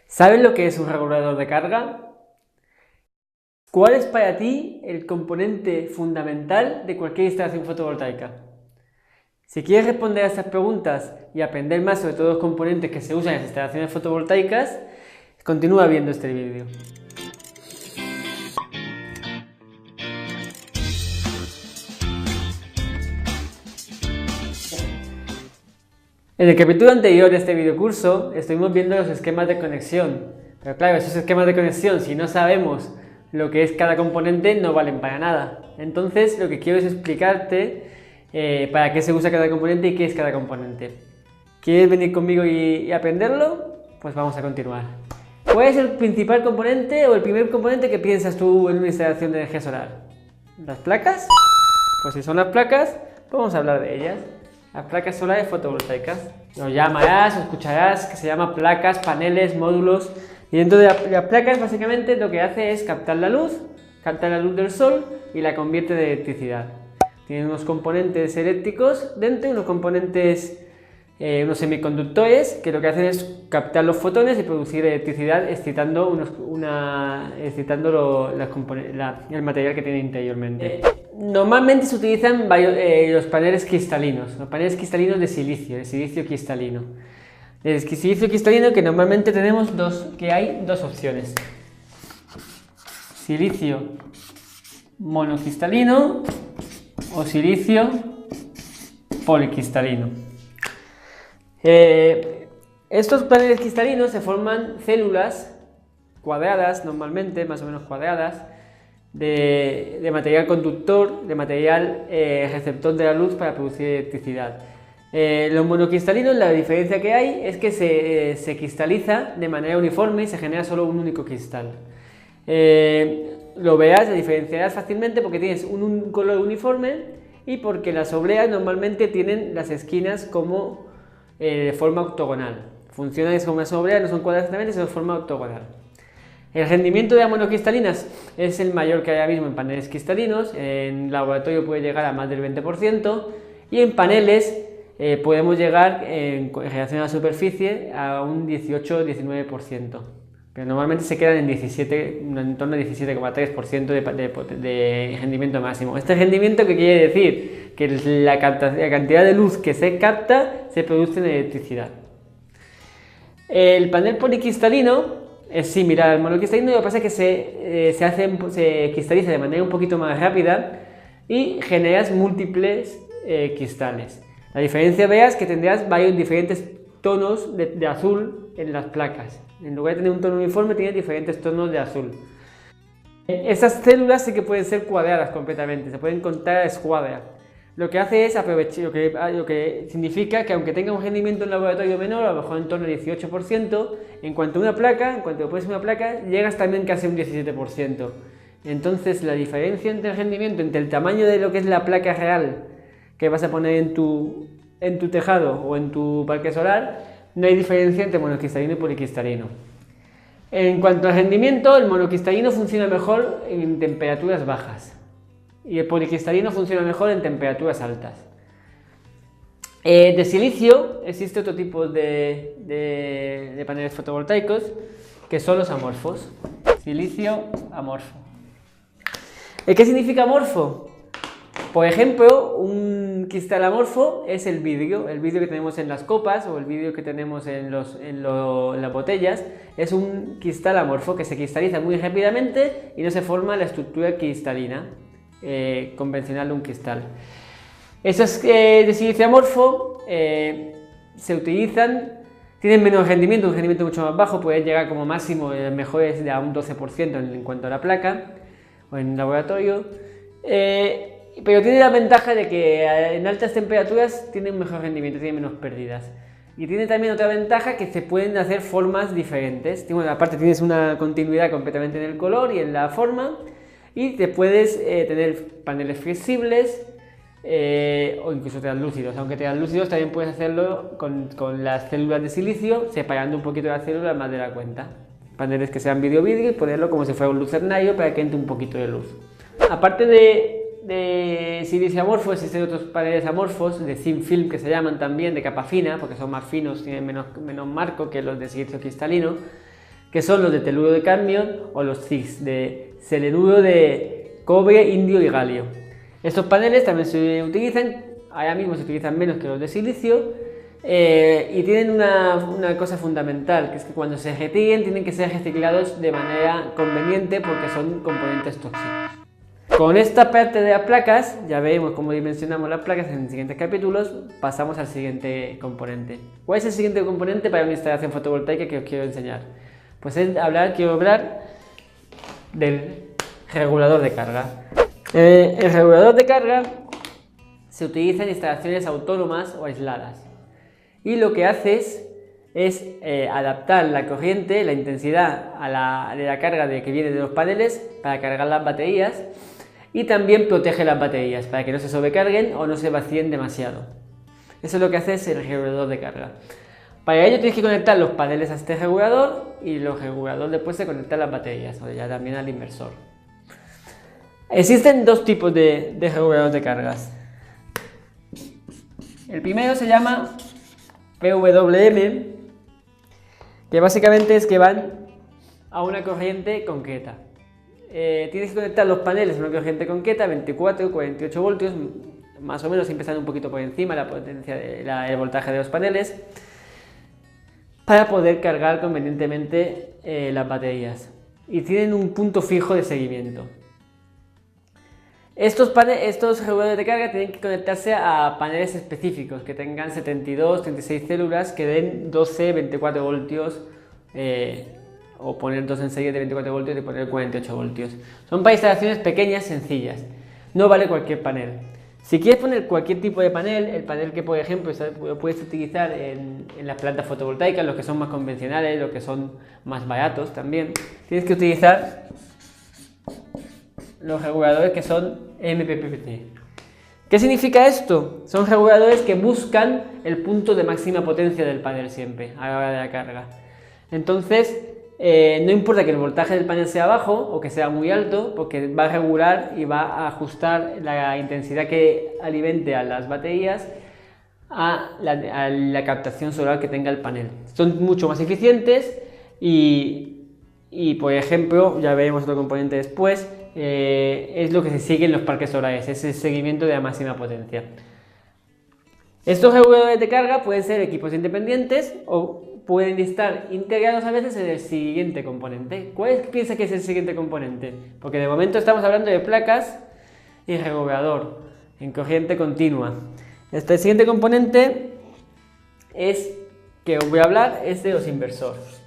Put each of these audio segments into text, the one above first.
¿Sabes lo que es un regulador de carga? ¿Cuál es para ti el componente fundamental de cualquier instalación fotovoltaica? Si quieres responder a estas preguntas y aprender más sobre todos los componentes que se usan en las instalaciones fotovoltaicas, continúa viendo este vídeo. En el capítulo anterior de este videocurso estuvimos viendo los esquemas de conexión, pero claro, esos esquemas de conexión, si no sabemos lo que es cada componente, no valen para nada. Entonces, lo que quiero es explicarte para qué se usa cada componente y qué es cada componente. ¿Quieres venir conmigo y aprenderlo? Pues vamos a continuar. ¿Cuál es el principal componente o el primer componente que piensas tú en una instalación de energía solar? ¿Las placas? Pues si son las placas, vamos a hablar de ellas. Las placas solares fotovoltaicas. Lo llamarás o escucharás que se llama placas, paneles, módulos. Y dentro de las placas básicamente lo que hace es captar la luz del sol y la convierte en electricidad. Tienen unos componentes eléctricos dentro, unos componentes, unos semiconductores que lo que hacen es captar los fotones y producir electricidad excitando, el material que tiene interiormente. Normalmente se utilizan los paneles cristalinos de silicio cristalino. El silicio cristalino que normalmente tenemos hay dos opciones. Silicio monocristalino o silicio policristalino. Estos paneles cristalinos se forman células cuadradas, normalmente, más o menos cuadradas, de material conductor, de material receptor de la luz para producir electricidad. Los monocristalinos, la diferencia que hay es que se cristaliza de manera uniforme y se genera solo un único cristal. Lo diferenciarás fácilmente porque tienes un color uniforme y porque las obleas normalmente tienen las esquinas como de forma octogonal. Funcionan como las obleas, no son cuadradas exactamente, sino de forma octogonal. El rendimiento de las monocristalinas es el mayor que hay ahora mismo en paneles cristalinos. En laboratorio puede llegar a más del 20% y en paneles podemos llegar en relación a la superficie a un 18-19%. Pero normalmente se quedan en torno a 17,3% de rendimiento máximo. ¿Este rendimiento qué quiere decir? Que la cantidad de luz que se capta se produce en electricidad. El panel policristalino es similar al monocristalino, lo que pasa es que se cristaliza de manera un poquito más rápida y generas múltiples cristales. La diferencia, veas que tendrás varios diferentes tonos de azul en las placas. En lugar de tener un tono uniforme, tienes diferentes tonos de azul. Estas células sí que pueden ser cuadradas completamente, se pueden contar a escuadra. Lo que hace es aprovechar, lo que significa que aunque tenga un rendimiento en laboratorio menor, a lo mejor en torno al 18%, en cuanto pones una placa, llegas también casi a un 17%. Entonces la diferencia entre el rendimiento, entre el tamaño de lo que es la placa real que vas a poner en tu tejado o en tu parque solar, no hay diferencia entre monocristalino y policristalino. En cuanto al rendimiento, el monocristalino funciona mejor en temperaturas bajas y el policristalino funciona mejor en temperaturas altas. De silicio existe otro tipo de paneles fotovoltaicos que son los amorfos. Silicio amorfo. ¿Qué significa amorfo? Por ejemplo, un cristal amorfo es el vidrio que tenemos en las copas o el vidrio que tenemos en las botellas. Es un cristal amorfo que se cristaliza muy rápidamente y no se forma la estructura cristalina convencional de un cristal. Esos de silicio amorfo se utilizan, tienen menos rendimiento, un rendimiento mucho más bajo, puede llegar como máximo, mejor es de a un 12% en cuanto a la placa o en laboratorio. Pero tiene la ventaja de que en altas temperaturas tiene un mejor rendimiento, tiene menos pérdidas. Y tiene también otra ventaja que se pueden hacer formas diferentes. Bueno, aparte tienes una continuidad completamente en el color y en la forma. Y te puedes tener paneles flexibles o incluso translúcidos. Aunque translúcidos también puedes hacerlo con las células de silicio, separando un poquito las células más de la cuenta. Paneles que sean vidrio y ponerlo como si fuera un lucernario para que entre un poquito de luz. Aparte de silicio amorfo, existen otros paneles amorfos de thin film que se llaman también, de capa fina, porque son más finos, tienen menos marco que los de silicio cristalino. que son los de teluro de cadmio o los CIGS, de selenuro de cobre, indio y galio. Estos paneles también se utilizan, ahora mismo se utilizan menos que los de silicio, y tienen una cosa fundamental, que es que cuando se retiren tienen que ser reciclados de manera conveniente porque son componentes tóxicos. Con esta parte de las placas, ya veremos cómo dimensionamos las placas en siguientes capítulos, pasamos al siguiente componente. ¿Cuál es el siguiente componente para una instalación fotovoltaica que os quiero enseñar? Pues quiero hablar del regulador de carga. El regulador de carga se utiliza en instalaciones autónomas o aisladas y lo que hace es adaptar la corriente, la intensidad de la carga que viene de los paneles para cargar las baterías y también protege las baterías para que no se sobrecarguen o no se vacíen demasiado. Eso es lo que hace el regulador de carga. Para ello tienes que conectar los paneles a este regulador y el regulador después se conecta a las baterías o ya también al inversor. Existen dos tipos de reguladores de cargas. El primero se llama PWM, que básicamente es que van a una corriente concreta. Tienes que conectar los paneles a una corriente concreta, 24 o 48 voltios, más o menos empezando un poquito por encima la potencia el voltaje de los paneles, para poder cargar convenientemente las baterías. Y tienen un punto fijo de seguimiento. Estos reguladores de carga tienen que conectarse a paneles específicos que tengan 72, 36 células que den 12, 24 voltios o poner dos en serie de 24 voltios y poner 48 voltios. Son para instalaciones pequeñas, sencillas. No vale cualquier panel. Si quieres poner cualquier tipo de panel, el panel que por ejemplo lo puedes utilizar en las plantas fotovoltaicas, los que son más convencionales, los que son más baratos también, tienes que utilizar los reguladores que son MPPT. ¿Qué significa esto? Son reguladores que buscan el punto de máxima potencia del panel siempre a la hora de la carga. Entonces, no importa que el voltaje del panel sea bajo o que sea muy alto, porque va a regular y va a ajustar la intensidad que alimente a las baterías a la captación solar que tenga el panel. Son mucho más eficientes y por ejemplo, ya veremos otro componente después, es lo que se sigue en los parques solares, es el seguimiento de la máxima potencia. Estos reguladores de carga pueden ser equipos independientes o pueden estar integrados a veces en el siguiente componente. ¿Cuál piensa que es el siguiente componente? Porque de momento estamos hablando de placas y regulador en corriente continua. Este siguiente componente que os voy a hablar es de los inversores.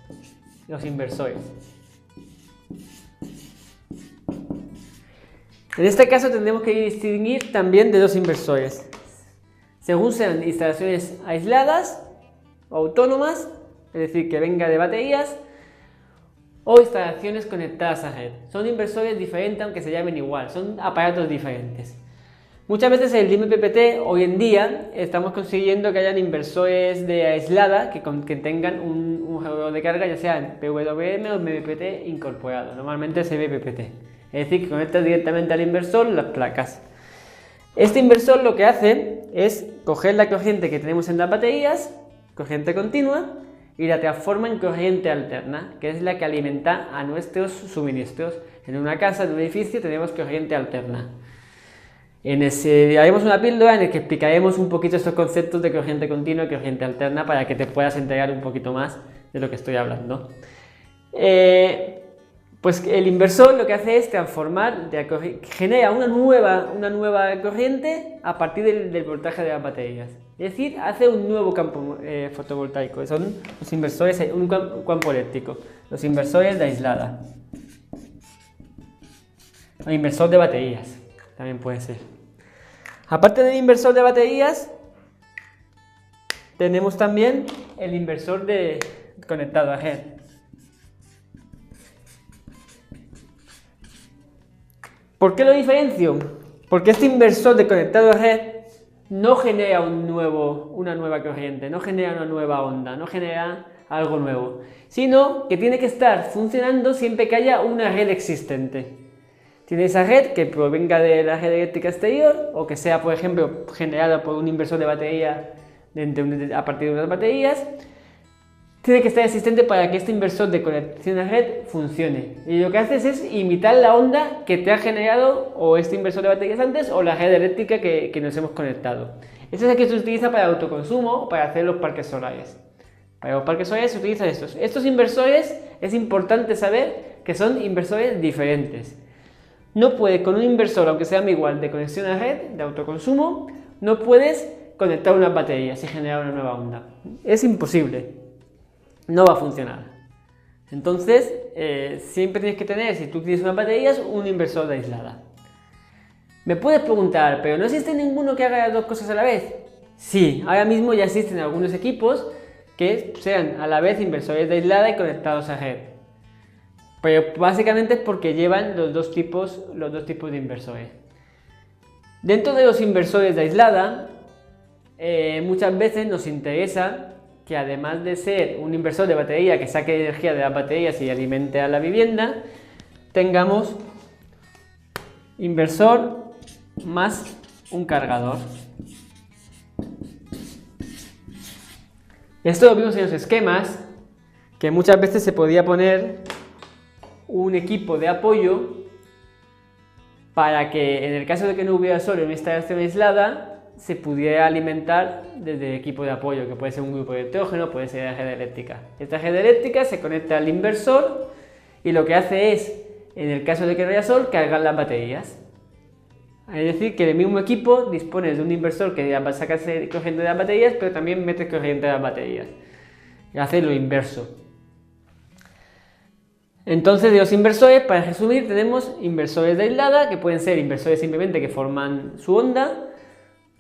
En este caso tendremos que distinguir también de dos inversores. Según sean instalaciones aisladas o autónomas, es decir, que venga de baterías, o instalaciones conectadas a red. Son inversores diferentes aunque se llamen igual, son aparatos diferentes. Muchas veces el MPPT, hoy en día, estamos consiguiendo que hayan inversores de aislada que tengan un regulador de carga, ya sea en PWM o MPPT incorporado. Normalmente es MPPT. Es decir, que conectas directamente al inversor las placas. Este inversor lo que hace es coger la corriente que tenemos en las baterías, corriente continua, y la transforma en corriente alterna, que es la que alimenta a nuestros suministros. En una casa, en un edificio, tenemos corriente alterna. Haremos una píldora en la que explicaremos un poquito estos conceptos de corriente continua y corriente alterna para que te puedas enterar un poquito más de lo que estoy hablando. Pues el inversor lo que hace es transformar, genera una nueva corriente a partir del voltaje de las baterías. Es decir, hace un nuevo campo fotovoltaico. Son los inversores, un campo eléctrico. Los inversores de aislada. O inversor de baterías, también puede ser. Aparte del inversor de baterías, tenemos también el inversor conectado a red. ¿Por qué lo diferencio? Porque este inversor de conectado a red no genera una nueva corriente, no genera una nueva onda, no genera algo nuevo, sino que tiene que estar funcionando siempre que haya una red existente. Tiene esa red que provenga de la red eléctrica exterior o que sea, por ejemplo, generada por un inversor de batería a partir de unas baterías. tiene que estar existente para que este inversor de conexión a red funcione. Y lo que haces es imitar la onda que te ha generado o este inversor de baterías antes o la red eléctrica que nos hemos conectado. Esto es el que se utiliza para autoconsumo o para hacer los parques solares. Para los parques solares se utilizan estos. Estos inversores es importante saber que son inversores diferentes. No puedes con un inversor, aunque sea igual, de conexión a red, de autoconsumo, no puedes conectar unas baterías y generar una nueva onda. Es imposible. No va a funcionar. Entonces, siempre tienes que tener, si tú tienes unas baterías, un inversor de aislada. Me puedes preguntar, ¿pero no existe ninguno que haga las dos cosas a la vez? Sí, ahora mismo ya existen algunos equipos que sean a la vez inversores de aislada y conectados a red. Pero básicamente es porque llevan los dos tipos de inversores. Dentro de los inversores de aislada, muchas veces nos interesa que además de ser un inversor de batería que saque energía de las baterías y alimente a la vivienda, tengamos inversor más un cargador. Esto lo vimos en los esquemas, que muchas veces se podía poner un equipo de apoyo para que en el caso de que no hubiera sol en una instalación aislada, se pudiera alimentar desde el equipo de apoyo, que puede ser un grupo de electrógeno, puede ser la red eléctrica. Esta red eléctrica se conecta al inversor y lo que hace es, en el caso de que no haya sol, cargar las baterías. Es decir, que el mismo equipo dispone de un inversor que va a sacarse corriente de las baterías, pero también mete corriente de las baterías. Y hace lo inverso. Entonces, de los inversores, para resumir, tenemos inversores de aislada, que pueden ser inversores simplemente que forman su onda.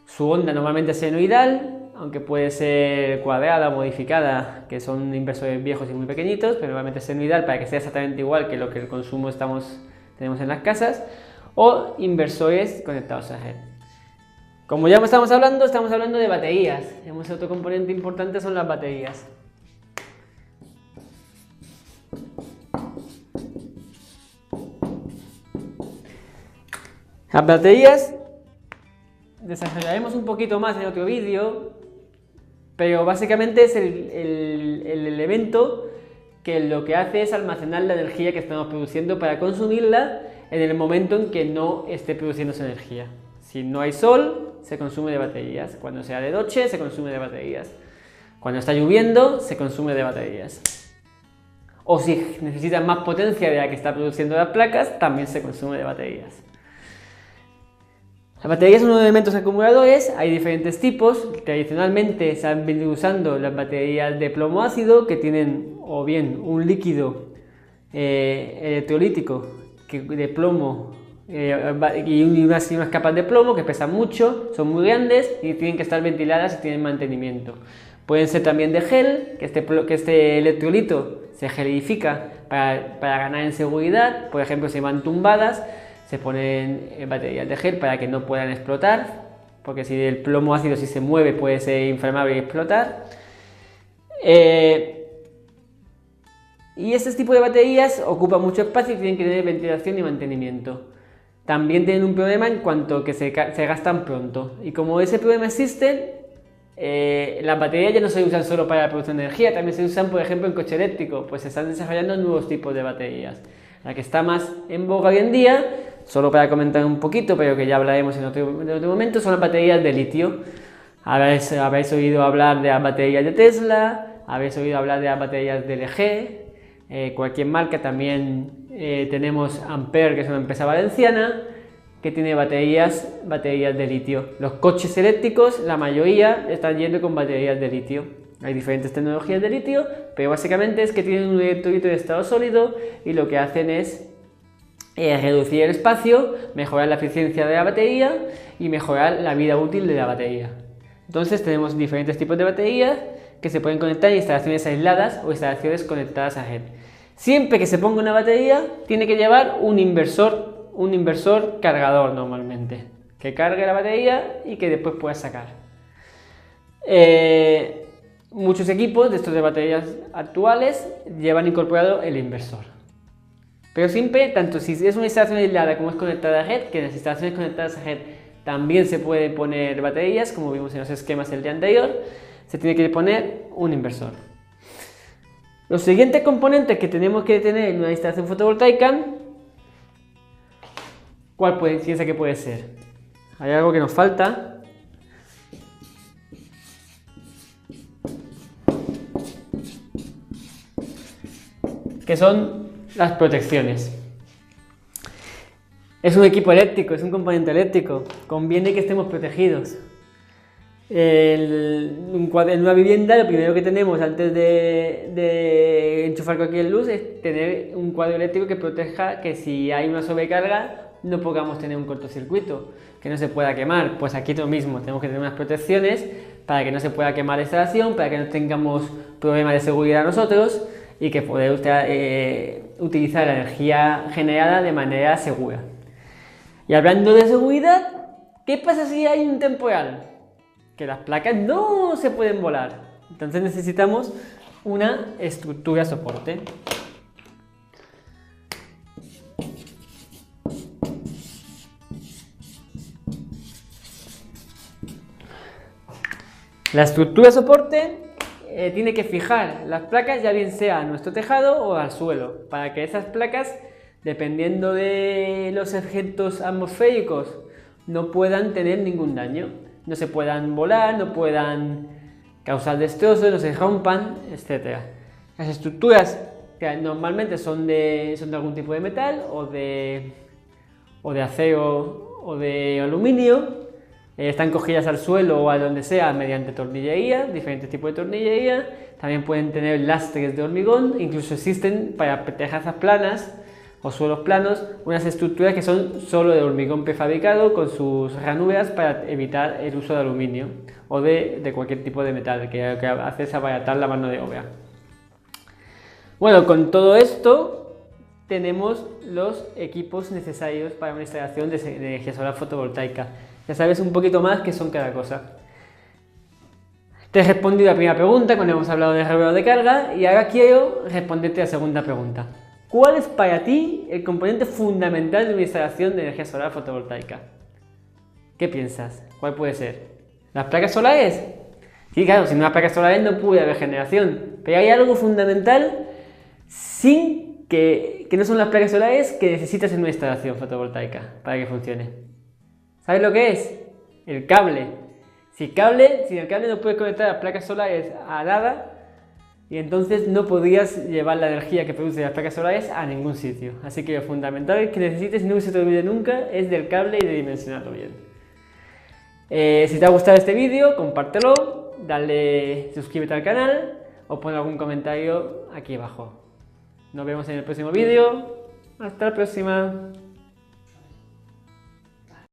Su onda normalmente es senoidal, aunque puede ser cuadrada o modificada, que son inversores viejos y muy pequeñitos, pero normalmente es senoidal para que sea exactamente igual que lo que el consumo tenemos en las casas, o inversores conectados a red. Como ya estamos hablando de baterías. Otro componente importante son las baterías. Las baterías desarrollaremos un poquito más en otro vídeo, pero básicamente es el elemento que lo que hace es almacenar la energía que estamos produciendo para consumirla en el momento en que no esté produciéndose energía. Si no hay sol, se consume de baterías. Cuando sea de noche, se consume de baterías. Cuando está lloviendo, se consume de baterías. O si necesitas más potencia de la que está produciendo las placas, también se consume de baterías. Las baterías son unos elementos acumuladores, hay diferentes tipos. Tradicionalmente se han venido usando las baterías de plomo ácido, que tienen o bien un líquido electrolítico de plomo y unas capas de plomo que pesan mucho, son muy grandes y tienen que estar ventiladas y tienen mantenimiento. Pueden ser también de gel, que este electrolito se gelidifica para ganar en seguridad. Por ejemplo, si van tumbadas, se ponen baterías de gel para que no puedan explotar, porque si el plomo ácido si se mueve puede ser inflamable y explotar. Y este tipo de baterías ocupan mucho espacio y tienen que tener ventilación y mantenimiento. También tienen un problema en cuanto que se gastan pronto. Y como ese problema existe, las baterías ya no se usan solo para la producción de energía, también se usan, por ejemplo, en coche eléctrico, pues se están desarrollando nuevos tipos de baterías. La que está más en boga hoy en día, solo para comentar un poquito, pero que ya hablaremos en otro momento, son las baterías de litio. Habéis oído hablar de las baterías de Tesla, habéis oído hablar de las baterías de LG, cualquier marca. También tenemos Ampere, que es una empresa valenciana, que tiene baterías de litio. Los coches eléctricos, la mayoría, están yendo con baterías de litio. Hay diferentes tecnologías de litio, pero básicamente es que tienen un electrolito de estado sólido y lo que hacen es reducir el espacio, mejorar la eficiencia de la batería y mejorar la vida útil de la batería. Entonces tenemos diferentes tipos de baterías que se pueden conectar en instalaciones aisladas o instalaciones conectadas a red. Siempre que se ponga una batería, tiene que llevar un inversor cargador normalmente, que cargue la batería y que después pueda sacar. Muchos equipos de estos de baterías actuales llevan incorporado el inversor. Pero siempre, tanto si es una instalación aislada como es conectada a red, que en las instalaciones conectadas a red también se pueden poner baterías, como vimos en los esquemas del día anterior, se tiene que poner un inversor. Los siguientes componentes que tenemos que tener en una instalación fotovoltaica, ¿cuál piensa que puede ser? ¿Hay algo que nos falta? Que son las protecciones. Es un equipo eléctrico, es un componente eléctrico. Conviene que estemos protegidos. En una vivienda, lo primero que tenemos antes de enchufar cualquier luz es tener un cuadro eléctrico que proteja que si hay una sobrecarga no podamos tener un cortocircuito, que no se pueda quemar. Pues aquí lo mismo, tenemos que tener unas protecciones para que no se pueda quemar la instalación, para que no tengamos problemas de seguridad nosotros y que poder utilizar la energía generada de manera segura. Y hablando de seguridad, ¿qué pasa si hay un temporal? Que las placas no se pueden volar. Entonces necesitamos una estructura soporte. La estructura soporte tiene que fijar las placas ya bien sea a nuestro tejado o al suelo, para que esas placas, dependiendo de los efectos atmosféricos, no puedan tener ningún daño. No se puedan volar, no puedan causar destrozos, no se rompan, etc. Las estructuras que normalmente son de algún tipo de metal o de acero o de aluminio, están cogidas al suelo o a donde sea mediante tornillería, diferentes tipos de tornillería. También pueden tener lastres de hormigón, incluso existen para tejas planas o suelos planos, unas estructuras que son solo de hormigón prefabricado con sus ranuras para evitar el uso de aluminio o de cualquier tipo de metal que hace es abaratar la mano de obra. Bueno, con todo esto tenemos los equipos necesarios para una instalación de energía solar fotovoltaica. Ya sabes un poquito más qué son cada cosa. Te he respondido a la primera pregunta cuando hemos hablado de reloj de carga y ahora quiero responderte a la segunda pregunta. ¿Cuál es para ti el componente fundamental de una instalación de energía solar fotovoltaica? ¿Qué piensas? ¿Cuál puede ser? ¿Las placas solares? Sí, claro, sin unas placas solares no puede haber generación, pero hay algo fundamental que no son las placas solares que necesitas en una instalación fotovoltaica para que funcione. ¿Sabes lo que es? El cable. Sin el cable no puedes conectar las placas solares a nada, y entonces no podrías llevar la energía que produce las placas solares a ningún sitio. Así que lo fundamental que necesites y no se te olvide nunca es del cable y de dimensionarlo bien. Si te ha gustado este vídeo, compártelo, suscríbete al canal o pon algún comentario aquí abajo. Nos vemos en el próximo vídeo. Hasta la próxima.